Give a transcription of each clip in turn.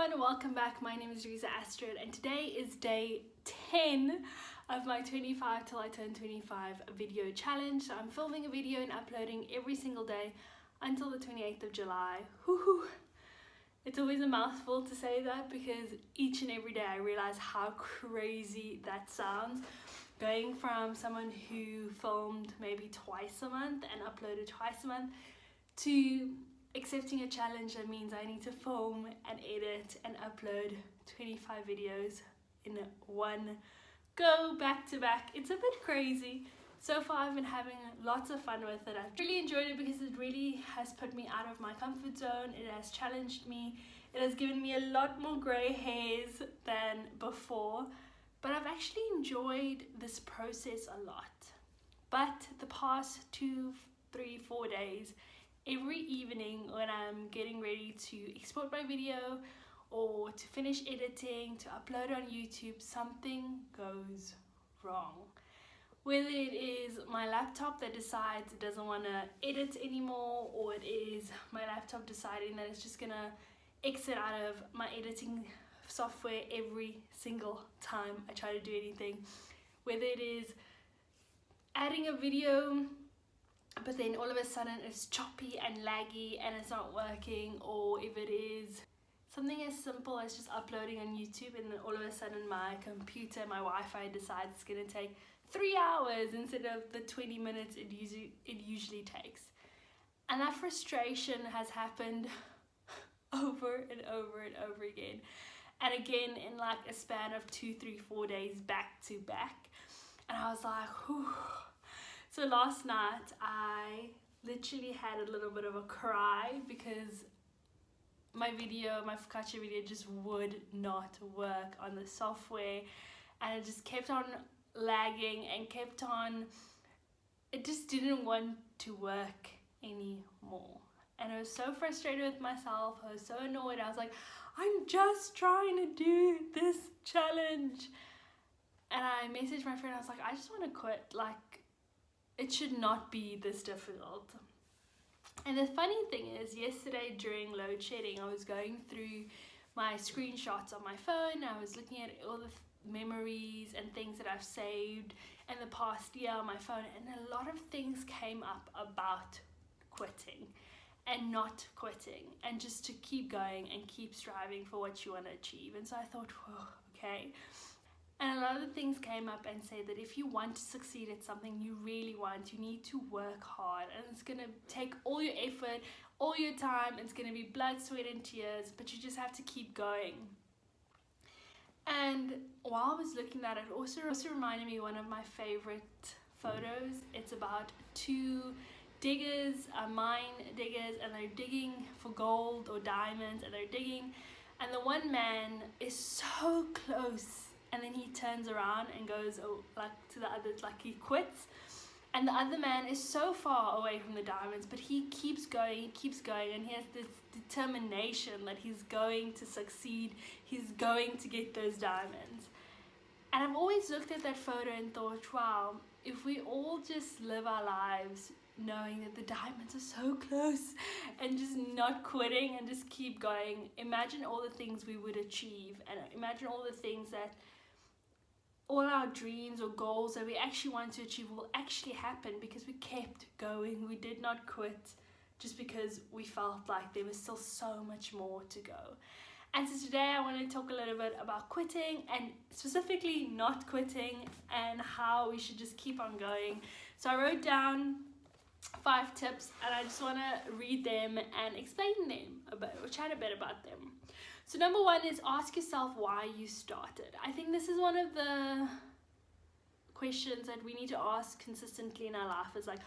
everyone, welcome back. My name is Reza-Astrid and today is day 10 of my 25 till I turn 25 video challenge. So I'm filming a video and uploading every single day until the 28th of July. Woohoo! It's always a mouthful to say that because each and every day I realize how crazy that sounds. Going from someone who filmed maybe twice a month and uploaded twice a month to accepting a challenge that means I need to film and edit and upload 25 videos in one go, back to back. It's a bit crazy. So far I've been having lots of fun with it. I've really enjoyed it because it really has put me out of my comfort zone. It has challenged me. It has given me a lot more grey hairs than before. But I've actually enjoyed this process a lot. But the past 2, 3, 4 days, every evening when I'm getting ready to export my video or to finish editing, to upload on YouTube, something goes wrong. Whether it is my laptop that decides it doesn't want to edit anymore, or it is my laptop deciding that it's just gonna exit out of my editing software every single time I try to do anything. Whether it is adding a video but then all of a sudden it's choppy and laggy and it's not working, or if it is something as simple as just uploading on YouTube and then all of a sudden my computer, my Wi-Fi decides it's going to take 3 hours instead of the 20 minutes it usually takes. And that frustration has happened over and over and over again. And again in like a span of 2, 3, 4 days back to back. And I was like, whew. So last night I literally had a little bit of a cry because my focaccia video just would not work on the software, and it just kept on lagging and it just didn't want to work anymore. And I was so frustrated with myself, I was so annoyed. I was like, I'm just trying to do this challenge. And I messaged my friend, I was like, I just want to quit, like it should not be this difficult. And the funny thing is, yesterday during load shedding, I was going through my screenshots on my phone. I was looking at all the memories and things that I've saved in the past year on my phone, and a lot of things came up about quitting and not quitting and just to keep going and keep striving for what you want to achieve. And so I thought, whoa, okay. And a lot of the things came up and said that if you want to succeed at something you really want, you need to work hard, and it's going to take all your effort, all your time, it's going to be blood, sweat and tears, but you just have to keep going. And while I was looking at it, it also reminded me of one of my favorite photos. It's about 2 diggers, mine diggers, and they're digging for gold or diamonds, and they're digging, and the one man is so close, and then he turns around and goes like to the other, like he quits, and the other man is so far away from the diamonds, but he keeps going, and he has this determination that he's going to succeed, he's going to get those diamonds. And I've always looked at that photo and thought, wow, if we all just live our lives knowing that the diamonds are so close and just not quitting and just keep going, imagine all the things we would achieve, and imagine all the things that all our dreams or goals that we actually want to achieve will actually happen because we kept going. We did not quit just because we felt like there was still so much more to go. And so today I want to talk a little bit about quitting, and specifically not quitting, and how we should just keep on going. So I wrote down 5 tips, and I just want to read them and explain them or chat a bit about them. So number 1 is ask yourself why you started. I think this is one of the questions that we need to ask consistently in our life. Is like,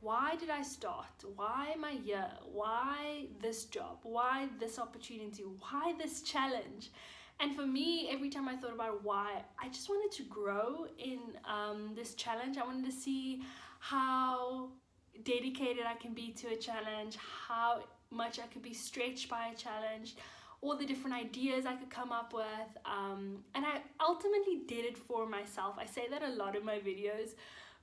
why did I start? Why am I here? Why this job? Why this opportunity? Why this challenge? And for me, every time I thought about why, I just wanted to grow in this challenge. I wanted to see how dedicated I can be to a challenge, how much I could be stretched by a challenge, all the different ideas I could come up with, and I ultimately did it for myself. I say that a lot in my videos,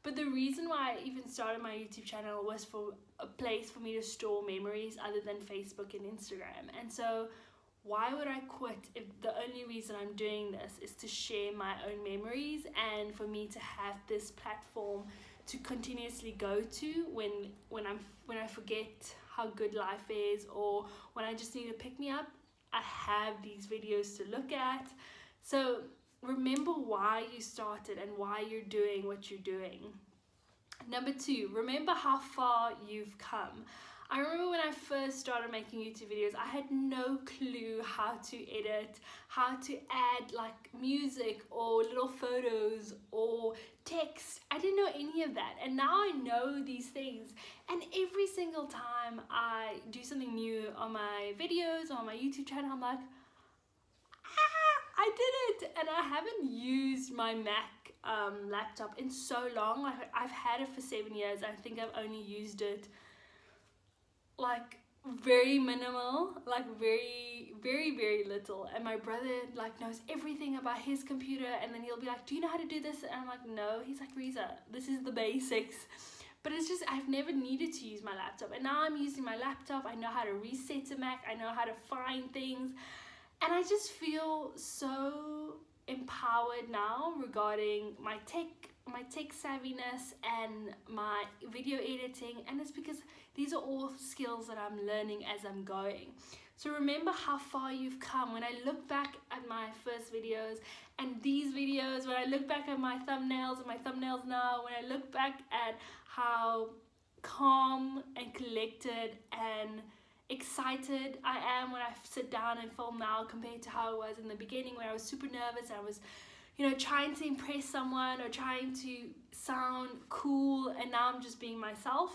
but the reason why I even started my YouTube channel was for a place for me to store memories other than Facebook and Instagram. And so why would I quit if the only reason I'm doing this is to share my own memories and for me to have this platform to continuously go to when I forget how good life is, or when I just need to pick me up. I have these videos to look at. So remember why you started and why you're doing what you're doing. Number 2, remember how far you've come. I remember when I first started making YouTube videos, I had no clue how to edit, how to add like music or little photos or text. I didn't know any of that, and now I know these things. And every single time I do something new on my videos or on my YouTube channel, I'm like, I did it. And I haven't used my Mac laptop in so long. Like, I've had it for 7 years. I think I've only used it like very minimal, like very little. And my brother like knows everything about his computer, and then he'll be like, do you know how to do this? And I'm like, no. He's like, Reza, this is the basics. But it's just, I've never needed to use my laptop, and now I'm using my laptop. I know how to reset a Mac, I know how to find things, and I just feel so empowered now regarding my tech savviness and my video editing. And it's because these are all skills that I'm learning as I'm going. So remember how far you've come. When I look back at my first videos and these videos, when I look back at my thumbnails and my thumbnails now, when I look back at how calm and collected and excited I am when I sit down and film now compared to how it was in the beginning, when I was super nervous and I was, you know, trying to impress someone or trying to sound cool, and now I'm just being myself,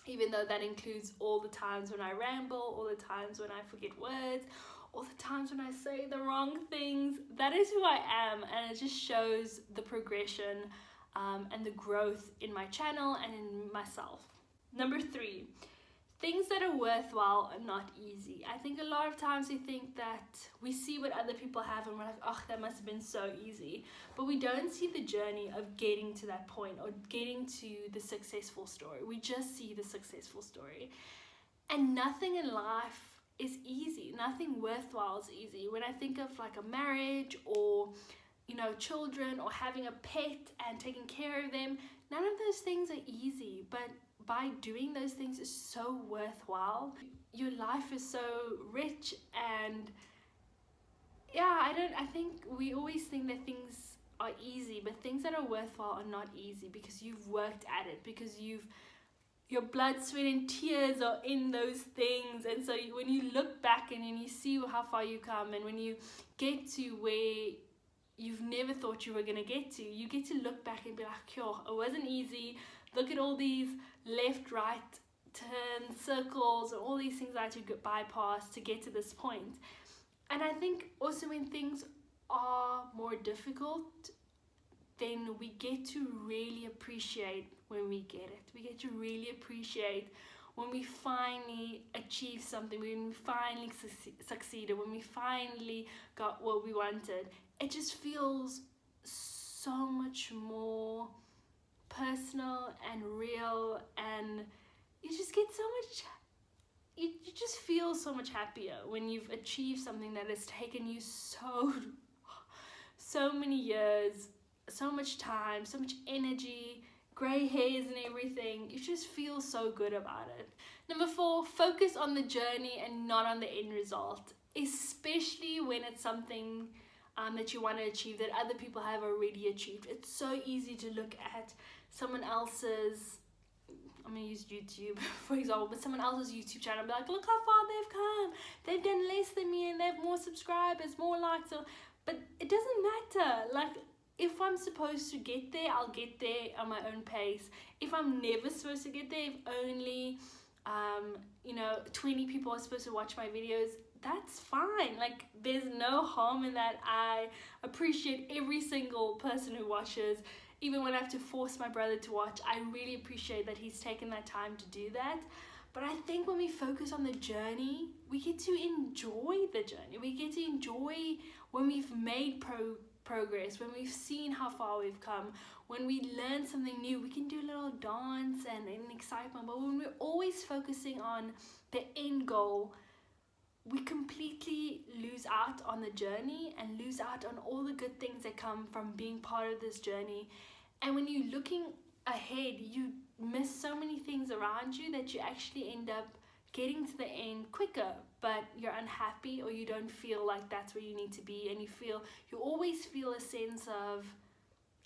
even though that includes all the times when I ramble, all the times when I forget words, all the times when I say the wrong things. That is who I am, and it just shows the progression and the growth in my channel and in myself. Number 3, things that are worthwhile are not easy. I think a lot of times we think that we see what other people have and we're like, oh, that must have been so easy. But we don't see the journey of getting to that point or getting to the successful story. We just see the successful story. And nothing in life is easy. Nothing worthwhile is easy. When I think of like a marriage or, you know, children or having a pet and taking care of them, none of those things are easy. But by doing those things is so worthwhile. Your life is so rich, and yeah, I think we always think that things are easy, but things that are worthwhile are not easy because you've worked at it, because your blood, sweat and tears are in those things. And so when you look back and you see how far you come, and when you get to where you've never thought you were going to get to, you get to look back and be like, yo, it wasn't easy. Look at all these left, right, turns, circles, and all these things I had to bypass to get to this point. And I think also when things are more difficult, then we get to really appreciate when we get it. We get to really appreciate when we finally achieve something, when we finally succeeded, when we finally got what we wanted. It just feels so much more personal and real, and you just get so much, you just feel so much happier when you've achieved something that has taken you so many years, so much time, so much energy, grey hairs and everything. You just feel so good about it. Number 4, focus on the journey and not on the end result, especially when it's something that you want to achieve that other people have already achieved. It's so easy to look at someone else's, I'm going to use YouTube for example, but someone else's YouTube channel and be like, look how far they've come. They've done less than me and they have more subscribers, more likes. But it doesn't matter. Like, if I'm supposed to get there, I'll get there on my own pace. If I'm never supposed to get there, if only 20 people are supposed to watch my videos, that's fine. Like, there's no harm in that. I appreciate every single person who watches. Even when I have to force my brother to watch, I really appreciate that he's taken that time to do that. But I think when we focus on the journey, we get to enjoy the journey. We get to enjoy when we've made progress, when we've seen how far we've come, when we learn something new. We can do a little dance and excitement. But when we're always focusing on the end goal, we completely lose out on the journey and lose out on all the good things that come from being part of this journey. And when you're looking ahead, you miss so many things around you that you actually end up getting to the end quicker, but you're unhappy, or you don't feel like that's where you need to be, and you always feel a sense of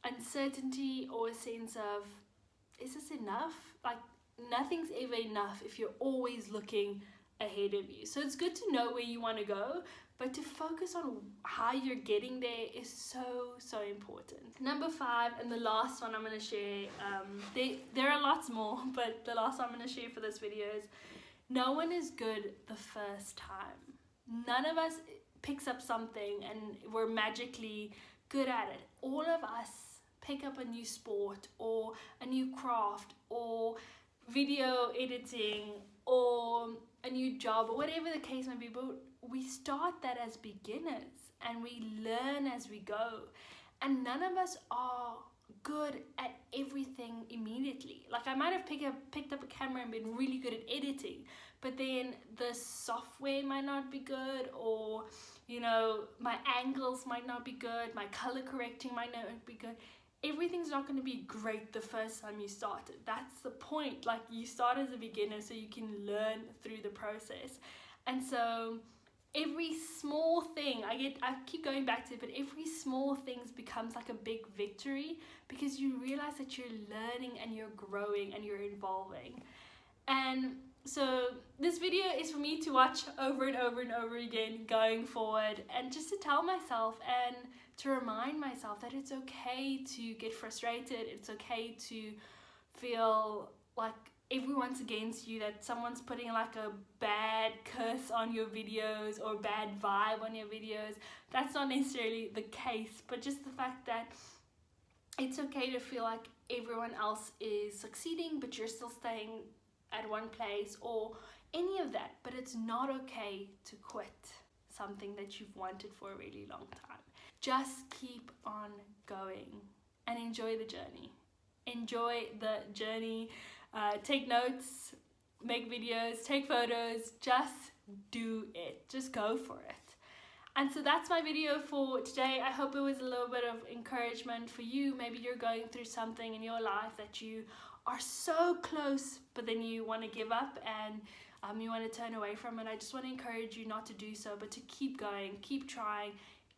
uncertainty, or a sense of, is this enough? Like, nothing's ever enough if you're always looking ahead of you. So it's good to know where you want to go, but to focus on how you're getting there is so important. Number 5, and the last one I'm going to share, there are lots more, but the last one I'm going to share for this video is, no one is good the first time. None of us picks up something and we're magically good at it. All of us pick up a new sport, or a new craft, or video editing, or a new job, or whatever the case may be, but we start that as beginners and we learn as we go, and none of us are good at everything immediately. Like, I might have picked up a camera and been really good at editing, but then the software might not be good, or you know, my angles might not be good, my color correcting might not be good. Everything's not going to be great the first time you start it. That's the point. Like, you start as a beginner so you can learn through the process. And so every small thing, I keep going back to it, but every small thing becomes like a big victory, because you realize that you're learning and you're growing and you're evolving. And so this video is for me to watch over and over and over again going forward, and just to tell myself and to remind myself that it's okay to get frustrated, it's okay to feel like everyone's against you, that someone's putting like a bad curse on your videos or bad vibe on your videos. That's not necessarily the case, but just the fact that it's okay to feel like everyone else is succeeding but you're still staying at one place, or any of that. But it's not okay to quit something that you've wanted for a really long time. Just keep on going and enjoy the journey. Enjoy the journey. Take notes, make videos, take photos, just do it. Just go for it. And so that's my video for today. I hope it was a little bit of encouragement for you. Maybe you're going through something in your life that you are so close, but then you want to give up and you want to turn away from it. I just want to encourage you not to do so, but to keep going, keep trying,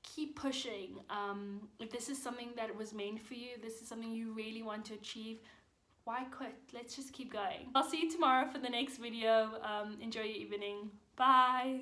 keep pushing. If this is something that was meant for you, this is something you really want to achieve, why quit? Let's just keep going. I'll see you tomorrow for the next video. Enjoy your evening. Bye.